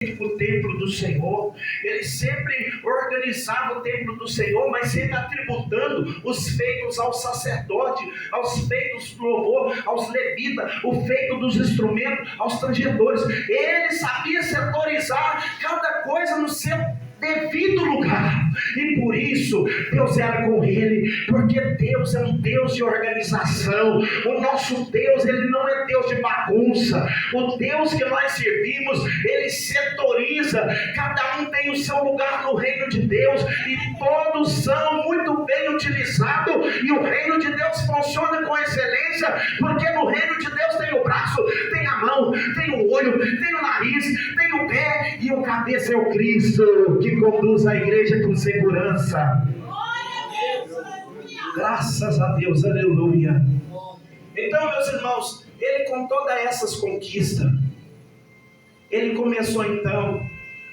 o templo do Senhor, ele sempre organizava o templo do Senhor, mas sempre atributando os feitos ao sacerdote, aos feitos do louvor, aos levitas, o feito dos instrumentos, aos tangedores. Ele sabia setorizar cada coisa no seu devido lugar, e por isso Deus era com ele, porque Deus é um Deus de organização. O nosso Deus, ele não é Deus de bagunça. O Deus que nós servimos, ele setoriza, cada um tem o seu lugar no reino de Deus, e todos são muito bem utilizados, e o reino de Deus funciona com excelência, porque no reino de Deus tem o braço, tem a mão, tem o olho, tem o nariz, tem o pé, e o cabeça é o Cristo, que conduz a igreja com segurança. Graças a Deus, aleluia. Então, meus irmãos, ele, com todas essas conquistas, ele começou então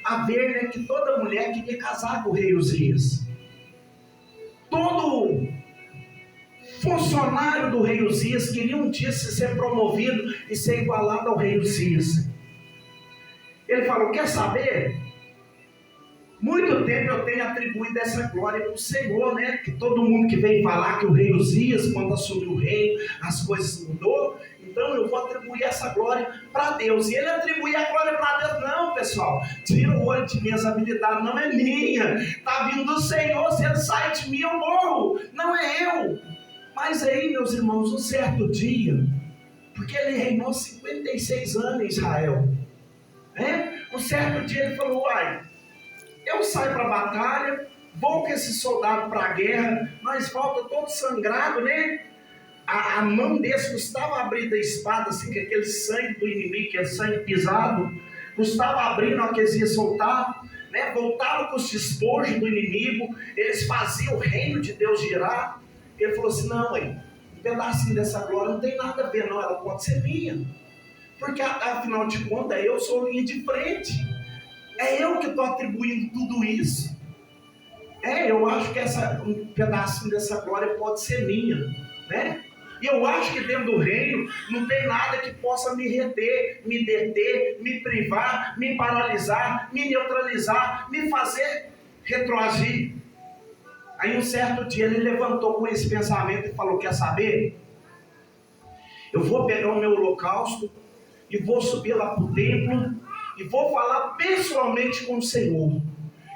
a ver, né, que toda mulher queria casar com o rei Uzias. Todo funcionário do rei Uzias queria um dia ser promovido e ser igualado ao rei Uzias. Ele falou: quer saber? Muito tempo eu tenho atribuído essa glória para o Senhor, né? Que todo mundo que vem falar que o rei Uzias, quando assumiu o reino, as coisas mudou. Então eu vou atribuir essa glória para Deus. E ele atribuir a glória para Deus. Não, pessoal, tira o olho de minhas habilidades, não é minha. Está vindo do Senhor, se ele sai de mim eu morro. Não é eu. Mas aí, meus irmãos, um certo dia, porque ele reinou 56 anos em Israel, né? Um certo dia ele falou: uai, eu saio para a batalha, vou com esse soldado para a guerra, nós volta todo sangrado, né? A mão desse custava abrir da espada, assim, que aquele sangue do inimigo, que é sangue pisado, custava abrir na hora que eles iam soltar, né? Voltavam com os despojos do inimigo, eles faziam o reino de Deus girar. Ele falou assim: não, um pedacinho dessa glória não tem nada a ver, não, ela pode ser minha, porque afinal de contas eu sou linha de frente. É eu que estou atribuindo tudo isso. Eu acho que um pedacinho dessa glória pode ser minha, né? E eu acho que dentro do reino não tem nada que possa me reter, me deter, me privar, me paralisar, me neutralizar, me fazer retroagir. Aí um certo dia ele levantou com esse pensamento e falou: quer saber? Eu vou pegar o meu holocausto e vou subir lá para o templo e vou falar pessoalmente com o Senhor.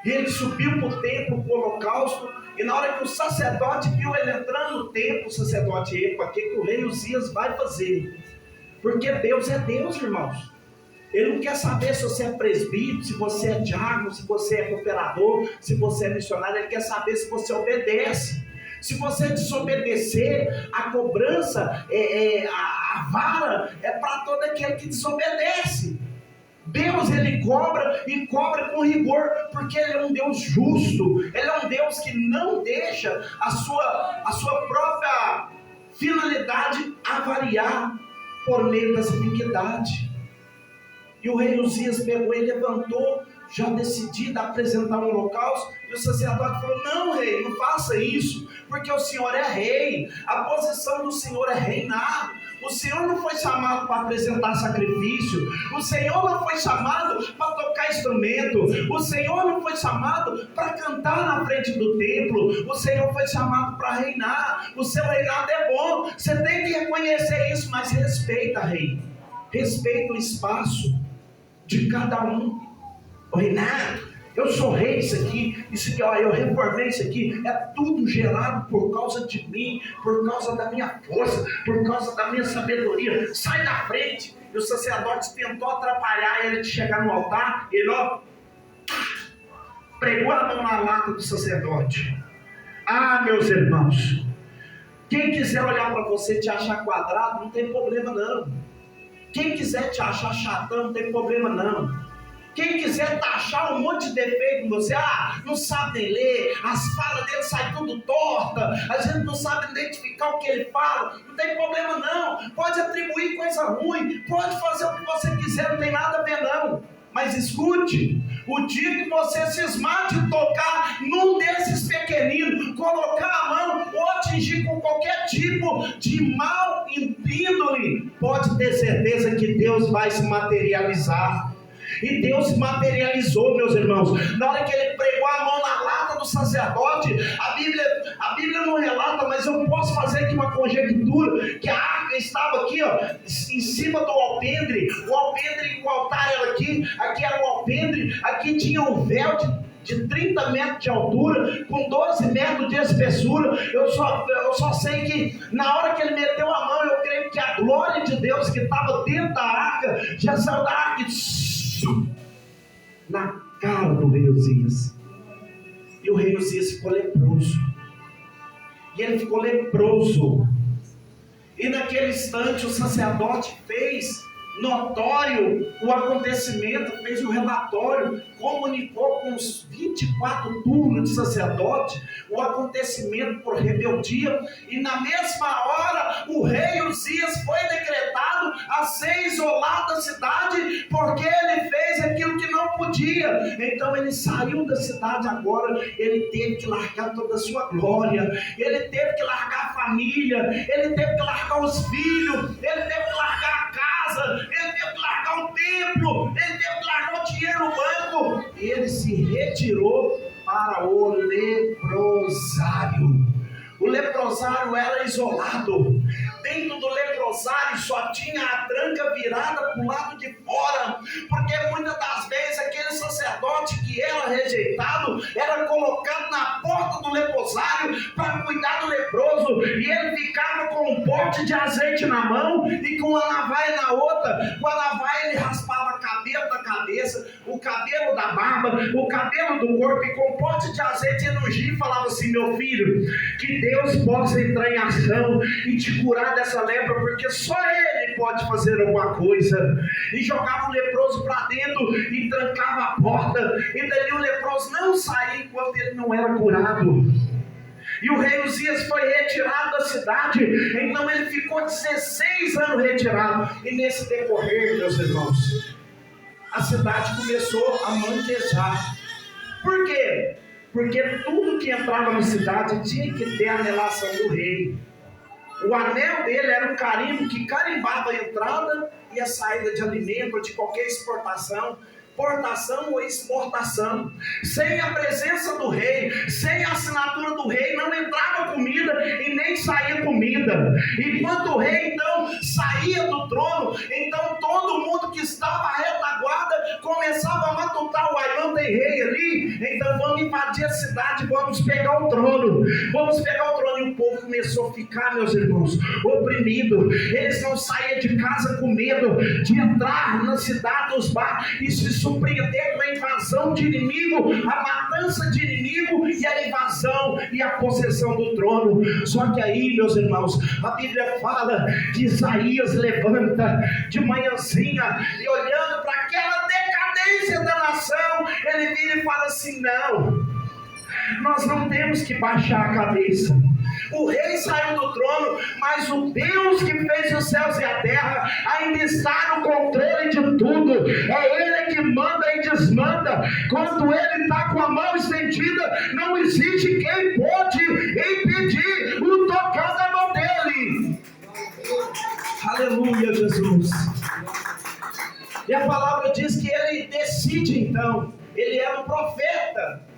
E ele subiu para o templo, para o holocausto, e na hora que o sacerdote viu ele entrando no templo, o sacerdote: epa, o que o rei Uzias vai fazer? Porque Deus é Deus, irmãos. Ele não quer saber se você é presbítero, se você é diácono, se você é cooperador, se você é missionário. Ele quer saber se você obedece. Se você desobedecer, a cobrança, a vara é para todo aquele que desobedece. Deus, ele cobra, e cobra com rigor, porque ele é um Deus justo. Ele é um Deus que não deixa a sua própria finalidade avariar por meio das iniquidades. E o rei Uzias pegou e levantou, já decidido a apresentar um holocausto, e o sacerdote falou: não, rei, não faça isso, porque o Senhor é rei, a posição do Senhor é reinar. O Senhor não foi chamado para apresentar sacrifício, o Senhor não foi chamado para tocar instrumento, o Senhor não foi chamado para cantar na frente do templo, o Senhor foi chamado para reinar. O seu reinado é bom, você tem que reconhecer isso, mas respeita, rei, respeita o espaço de cada um. O reinado, eu sou rei, isso aqui, eu reformei isso aqui, é tudo gerado por causa de mim, por causa da minha força, por causa da minha sabedoria. Sai da frente. E o sacerdote tentou atrapalhar ele de chegar no altar. Ele pregou a mão na lata do sacerdote. Ah, meus irmãos, quem quiser olhar para você e te achar quadrado, não tem problema não. Quem quiser te achar chatão, não tem problema não. Quem quiser taxar um monte de defeito em você: não sabe nem ler, as falas dele saem tudo torta, a gente não sabe identificar o que ele fala, não tem problema não. Pode atribuir coisa ruim, pode fazer o que você quiser, não tem nada a ver não. Mas escute, o dia que você cismar de tocar num desses pequeninos, colocar a mão ou atingir com qualquer tipo de mal índole, pode ter certeza que Deus vai se materializar. E Deus se materializou, meus irmãos. Na hora que ele pregou a mão na lata do sacerdote, a Bíblia não relata, mas eu posso fazer aqui uma conjectura, que a arca estava aqui, ó, em cima do alpendre. O altar era aqui era o alpendre, aqui tinha um véu de 30 metros de altura, com 12 metros de espessura. Eu só sei que na hora que ele meteu a mão, eu creio que a glória de Deus que estava dentro da arca, já saiu da arca na cara do rei Uzias. E o rei Uzias ficou leproso. E ele ficou leproso. E naquele instante o sacerdote fez notório o acontecimento, fez o relatório, comunicou com os 24 turnos de sacerdote o acontecimento por rebeldia, e na mesma hora o rei Uzias foi decretado a ser isolado da cidade, porque ele fez aquilo que não podia. Então ele saiu da cidade. Agora ele teve que largar toda a sua glória, ele teve que largar a família, ele teve que largar os filhos, ele teve que largar a casa, ele teve que largar o templo, ele teve que largar o dinheiro no banco. Ele se retirou para o leprosário. O leprosário era isolado. Dentro do leprosário só tinha a tranca virada para o lado de fora, porque muitas das vezes aquele sacerdote que era rejeitado era colocado na porta do leprosário para cuidar do leproso, e ele ficava com um pote de azeite na mão e com a navalha na outra. Com a navalha ele raspava o cabelo da cabeça, o cabelo da barba, o cabelo do corpo, e com um pote de azeite ele ungia e falava assim: meu filho, que Deus possa entrar em ação e te curar dessa lepra, porque só Ele pode fazer alguma coisa. E jogava o leproso para dentro e trancava a porta, e dali o leproso não saía enquanto ele não era curado. E o rei Uzias foi retirado da cidade. Então ele ficou 16 anos retirado. E nesse decorrer, meus irmãos, a cidade começou a manquejar. Por quê? Porque tudo que entrava na cidade tinha que ter a anelação do rei. O anel dele era um carimbo que carimbava a entrada e a saída de alimento ou de qualquer exportação, importação ou exportação. Sem a presença do rei, sem a assinatura do rei, não entrava comida e nem saía comida. E quando o rei então saía do trono, então todo mundo que estava à retaguarda começava a matutar: o não tem rei ali, então vamos invadir a cidade, vamos pegar o trono, vamos pegar o trono. E o povo começou a ficar, meus irmãos, oprimido. Eles não saíam de casa com medo de entrar na cidade, nos bares, e se surpreender com a invasão de inimigo, a matança de inimigo e a invasão e a possessão do trono. Só que aí, meus irmãos, a Bíblia fala que Isaías levanta de manhãzinha e, olhando para aquela decadência da nação, ele vira e fala assim: não, nós não temos que baixar a cabeça. O rei saiu do trono, mas o Deus que fez os céus e a terra ainda está no controle de tudo. É Ele que manda e desmanda. Quando Ele está com a mão estendida, não existe quem pode impedir o tocar da mão dEle. Aleluia, Jesus. E a palavra diz que Ele decide então. Ele era um profeta.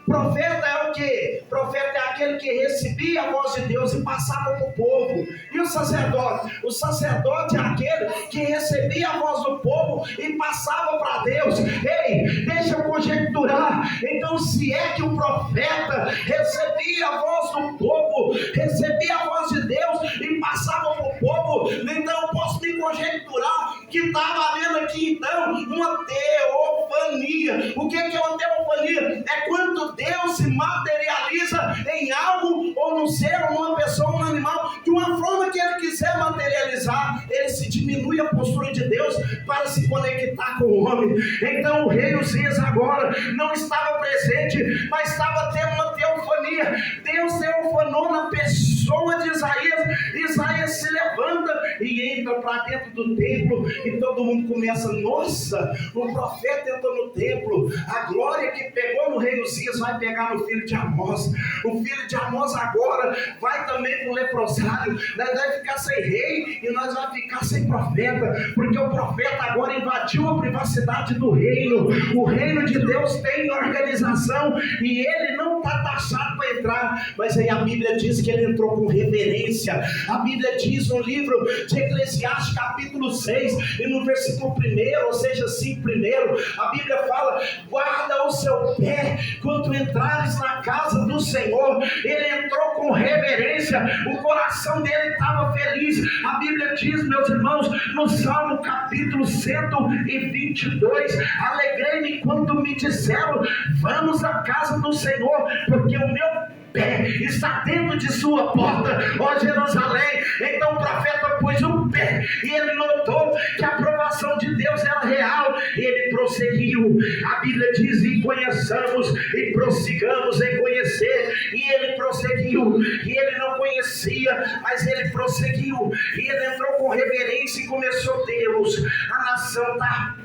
Profeta é o quê? Profeta é aquele que recebia a voz de Deus e passava para o povo. E o sacerdote? O sacerdote é aquele que recebia a voz do povo e passava para Deus. Ei, deixa eu conjecturar. Então, se é que o profeta recebia a voz do povo, recebia a voz de Deus e passava para o povo, então eu posso me conjecturar que estava havendo aqui então uma teofania. O que é uma teofania? É quando Deus se materializa em algo, ou num ser, ou numa pessoa, ou num animal, de uma forma que Ele quiser materializar. Ele se diminui a postura de Deus para se conectar com o homem. Então o rei Uzias agora não estava presente, mas estava tendo uma teofania. Deus teofanou na pessoa de Isaías. Isaías se levanta e entra para dentro do templo, e todo mundo começa: nossa, o profeta entrou no templo. isso, a glória que pegou no rei Uzias vai pegar no filho de Amós. O filho de Amós agora vai também para o leprosário. Nós vamos ficar sem rei e nós vamos ficar sem profeta, porque o profeta agora invadiu a privacidade do reino. O reino de Deus tem organização e ele não está taxado para entrar, mas aí a Bíblia diz que ele entrou com reverência. A Bíblia diz no livro de Eclesiastes capítulo 6 e no versículo 1, ou seja, 5 primeiro, a Bíblia fala: guarda o seu pé quando entrares na casa do Senhor. Ele entrou com reverência, o coração dele estava feliz. A Bíblia diz, meus irmãos, no Salmo capítulo 122, alegrei-me quando me disseram: vamos à casa do Senhor, porque o meu pé está dentro de sua porta, ó Jerusalém. Então o profeta pôs o pé e ele notou que a aprovação de Deus era real, e ele prosseguiu. A Bíblia diz: e conheçamos e prossigamos em conhecer. E ele prosseguiu, e ele não conhecia, mas ele prosseguiu, e ele entrou com reverência e começou: Deus, a nação está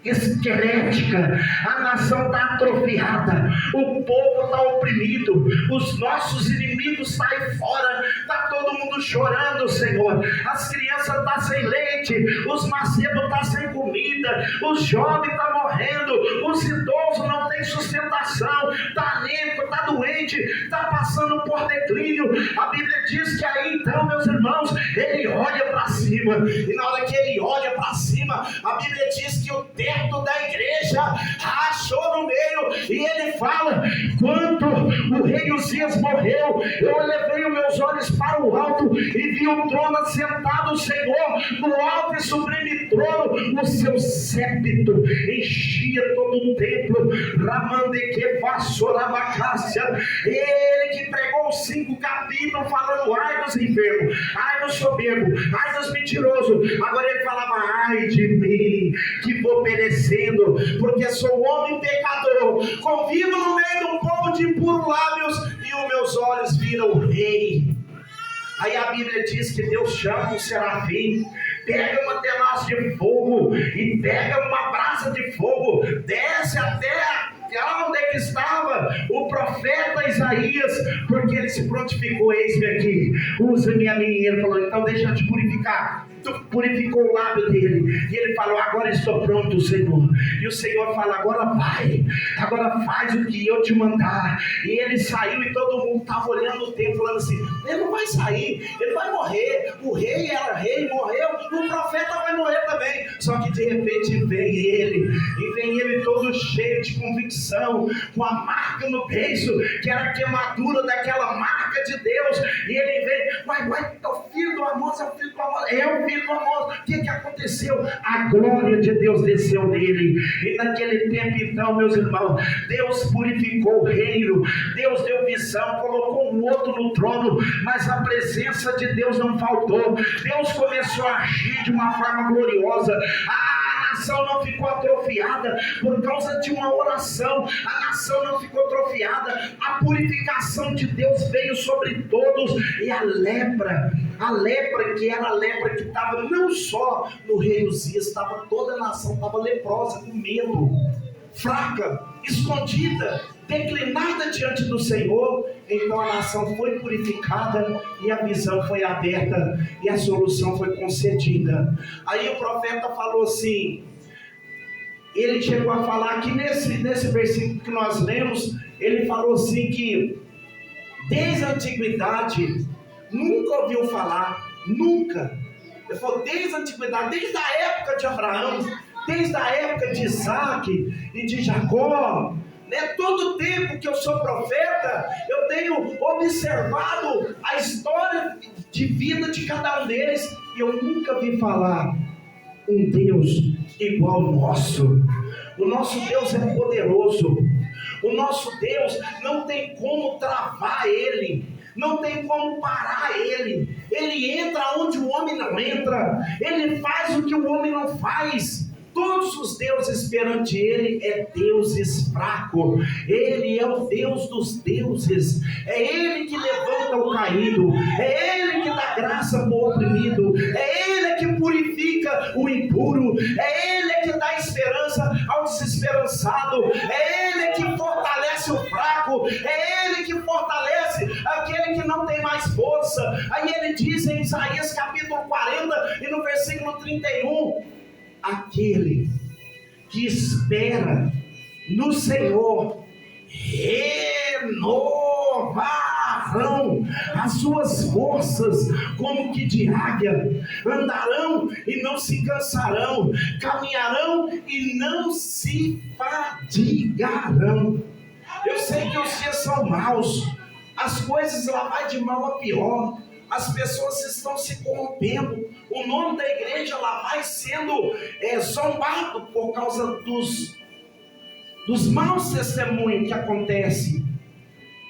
esquelética, a nação está atrofiada, o povo está oprimido, os nossos inimigos saem fora, está todo mundo chorando, Senhor. As crianças estão sem leite, os mancebos estão sem comida, os jovens estão morrendo, os idosos não têm sustentação, está anêmico, está doente, está passando por declínio. A Bíblia diz que aí então, meus irmãos, ele olha para cima, e na hora que ele olha para cima, a Bíblia diz que o teto da igreja rachou no meio, e ele fala: quando o rei Uzias morreu, eu levei os meus olhos para o alto e vi o trono assentado, o Senhor no alto e sublime trono, o seu séquito enchia todo o templo. Ramandeque vassourabacácia. Ele que pregou os 5 capítulos falando: ai dos enfermos, ai dos soberbos, ai dos mentirosos. Agora ele falava: ai de mim, que vou perecendo, porque sou homem pecador, convivo no meio de um povo de impuros lábios, e os meus olhos viram o rei. Aí a Bíblia diz que Deus chama um serafim, pega uma tenaz de fogo e pega uma brasa de fogo, desce até onde é que estava o profeta Isaías, porque ele se prontificou: eis-me aqui, usa-me a mim. Ele falou: então deixa eu te purificar. Purificou o lábio dele, e ele falou: agora estou pronto, Senhor. E o Senhor fala: agora vai, agora faz o que eu te mandar. E ele saiu, e todo mundo estava olhando o tempo, falando assim: ele não vai sair, ele vai morrer. O rei era rei, morreu, o profeta vai morrer também. Só que de repente vem ele, e vem ele todo cheio de convicção, com a marca no beiço, que era a queimadura daquela marca de Deus. E ele vem: vai, é o filho do Amós, é o filho do Amós, é o filho do Amós. O que aconteceu? A glória de Deus desceu nele. E naquele tempo então, meus irmãos, Deus purificou o reino, Deus deu visão, colocou um outro no trono, mas a presença de Deus não faltou. Deus começou a agir de uma forma gloriosa. A nação não ficou atrofiada por causa de uma oração, a nação não ficou atrofiada. A purificação de Deus veio sobre todos, e a lepra que era a lepra que estava não só no rei Uzias, estava toda a nação, estava leprosa, com medo, fraca, escondida, declinada diante do Senhor. Então a nação foi purificada, e a visão foi aberta, e a solução foi concedida. Aí o profeta falou assim, ele chegou a falar que nesse versículo que nós lemos, ele falou assim que desde a antiguidade nunca ouviu falar, nunca. Ele falou desde a antiguidade, desde a época de Abraão, desde a época de Isaac e de Jacó, né? Todo o tempo que eu sou profeta, eu tenho observado a história de vida de cada um deles, e eu nunca vi falar um Deus igual ao nosso. O nosso Deus é poderoso, o nosso Deus não tem como travar ele, não tem como parar ele. Ele entra onde o homem não entra, ele faz o que o homem não faz. Todos os deuses perante ele é deuses fracos. Ele é o Deus dos deuses. É ele que levanta o caído, é ele que dá graça para o oprimido, é ele que purifica o impuro, é ele que dá esperança ao desesperado. desesperançado, é Ele que fortalece o fraco, é Ele que fortalece aquele que não tem mais força. Aí ele diz em Isaías capítulo 40 e no versículo 31, aquele que espera no Senhor renovarão as suas forças como que de águia, andarão e não se cansarão, caminharão e não se fadigarão. Eu sei que os dias são maus, as coisas lá vai de mal a pior, as pessoas estão se corrompendo, o nome da igreja lá vai sendo zombado por causa dos maus testemunhos que acontecem,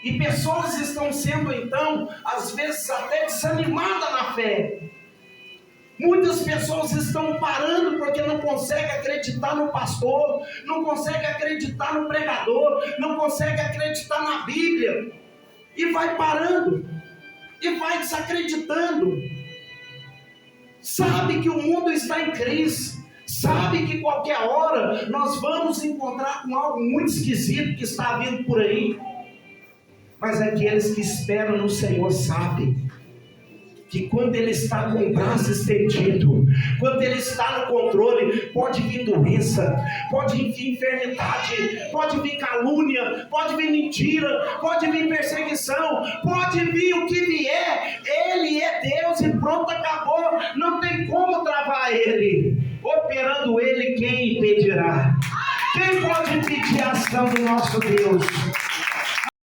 e pessoas estão sendo então, às vezes até desanimadas na fé. Muitas pessoas estão parando porque não conseguem acreditar no pastor, não conseguem acreditar no pregador, não conseguem acreditar na Bíblia, e vai parando, e vai desacreditando. Sabe que o mundo está em crise, sabe que qualquer hora nós vamos encontrar com algo muito esquisito que está vindo por aí, mas aqueles que esperam no Senhor sabem que quando Ele está com o braço estendido, quando Ele está no controle, pode vir doença, pode vir enfermidade, pode vir calúnia, pode vir mentira, pode vir perseguição, pode vir o que vier. Ele é Deus e pronto, acabou, não tem como travar Ele. Operando Ele, quem impedirá? Quem pode impedir a ação do nosso Deus?